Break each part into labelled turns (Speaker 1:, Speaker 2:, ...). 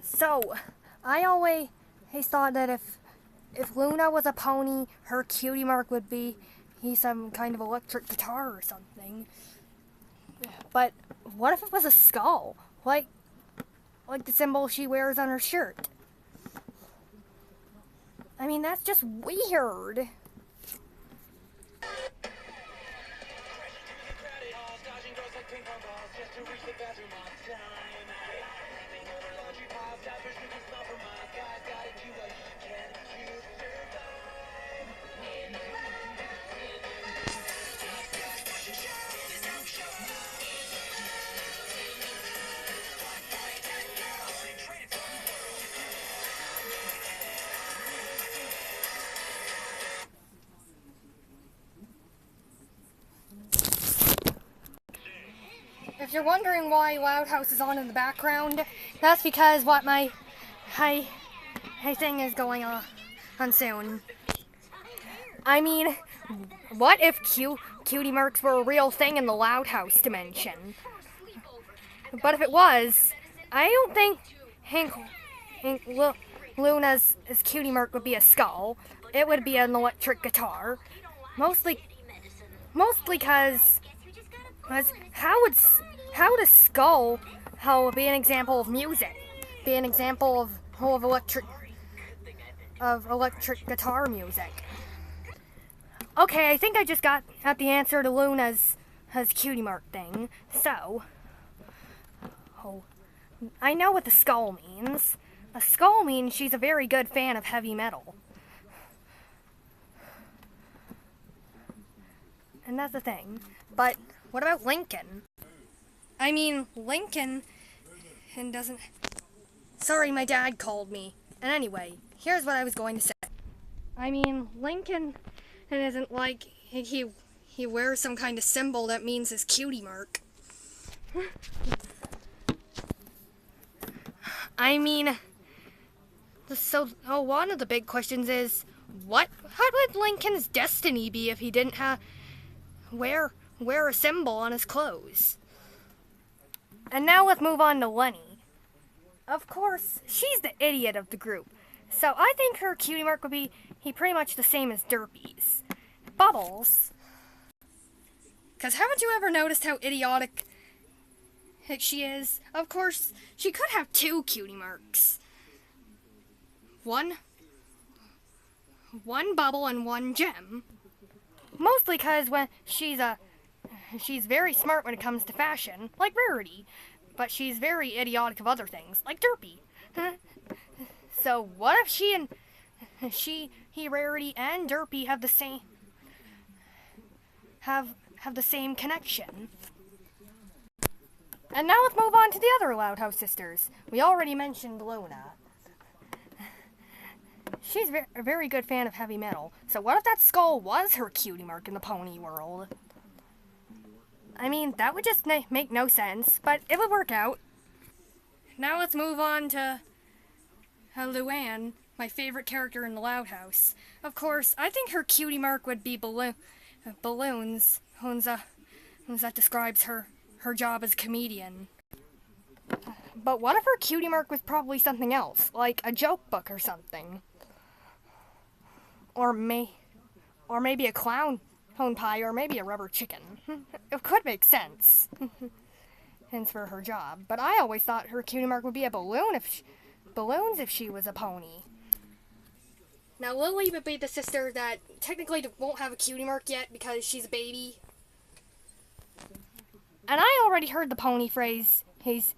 Speaker 1: So, I always thought that if Luna was a pony, her cutie mark would be some kind of electric guitar or something. But what if it was a skull, like the symbol she wears on her shirt? I mean, that's just weird. If you're wondering why Loud House is on in the background, that's because what my thing is going on soon. I mean, what if cutie marks were a real thing in the Loud House dimension? But if it was, I don't think Luna's cutie mark would be a skull. It would be an electric guitar. Mostly because how would a skull be an example of music? Be an example of electric guitar music? Okay, I think I just got at the answer to Luna's cutie mark thing. So, I know what the skull means. A skull means she's a very good fan of heavy metal. And that's the thing. But what about Lincoln? I mean, Lincoln doesn't... Sorry, my dad called me. And anyway, here's what I was going to say. I mean, Lincoln isn't like he wears some kind of symbol that means his cutie mark. I mean, one of the big questions is, how would Lincoln's destiny be if he didn't wear a symbol on his clothes? And now let's move on to Lenny. Of course, she's the idiot of the group, so I think her cutie mark would be pretty much the same as Derpy's. Bubbles. Because haven't you ever noticed how idiotic she is? Of course, she could have two cutie marks. One bubble and one gem. Mostly because when she's very smart when it comes to fashion, like Rarity, but she's very idiotic of other things, like Derpy. So what if Rarity and Derpy have the same connection? And now let's move on to the other Loud House sisters. We already mentioned Luna. She's a very good fan of heavy metal. So what if that skull was her cutie mark in the pony world? I mean, that would just make no sense, but it would work out. Now let's move on to Luann, my favorite character in the Loud House. Of course, I think her cutie mark would be balloons. That describes her job as a comedian. But what if her cutie mark was probably something else, like a joke book or something? Or maybe a clown pie, or maybe a rubber chicken. It could make sense. Hence for her job. But I always thought her cutie mark would be a balloons if she was a pony. Now Lily would be the sister that technically won't have a cutie mark yet because she's a baby. And I already heard the pony phrase,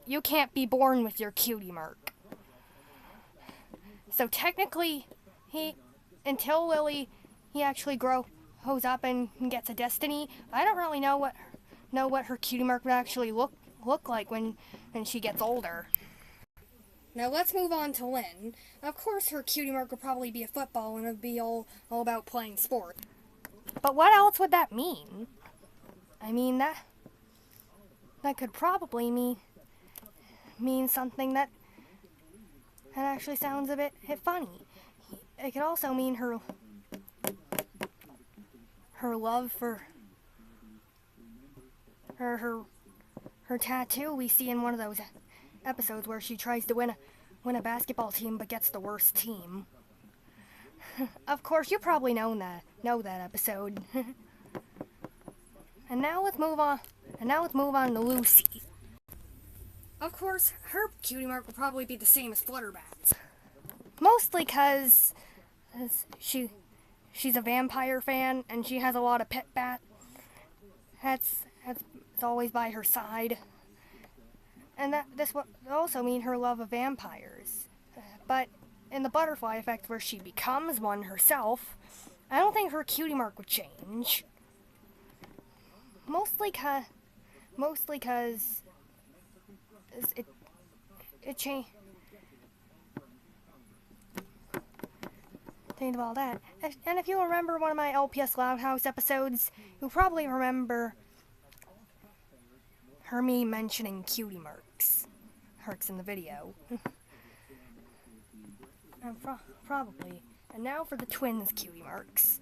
Speaker 1: you can't be born with your cutie mark. So technically, until Lily, he actually grows up and gets a destiny, I don't really know what her cutie mark would actually look like when she gets older. Now let's move on to Lynn. Of course her cutie mark would probably be a football and it would be all about playing sport. But what else would that mean? I mean, that could probably mean something that actually sounds a bit funny. It could also mean her love for her tattoo we see in one of those episodes where she tries to win win a basketball team but gets the worst team. Of course, you probably know that episode. And now let's move on. To Lucy. Of course, her cutie mark will probably be the same as Flutterbat's. Mostly because she's a vampire fan and she has a lot of pet bat. That's always by her side. And this would also mean her love of vampires. But in the butterfly effect where she becomes one herself, I don't think her cutie mark would change. Mostly cause it changed. Think of all that. And if you remember one of my LPS Loud House episodes, you'll probably remember me mentioning cutie marks in the video. Probably. And now for the twins' cutie marks.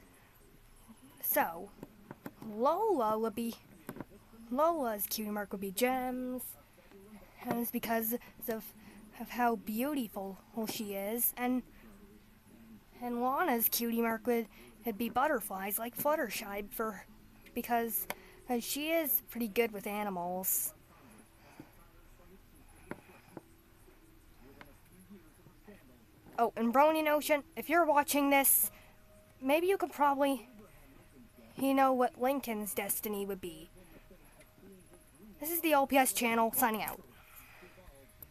Speaker 1: So, Lola's cutie mark would be gems, and it's because of how beautiful she is, and Lana's cutie mark would be butterflies like Fluttershy because she is pretty good with animals. Oh, and Brony Notion, if you're watching this, maybe you could probably know what Lincoln's destiny would be. This is the LPS channel, signing out.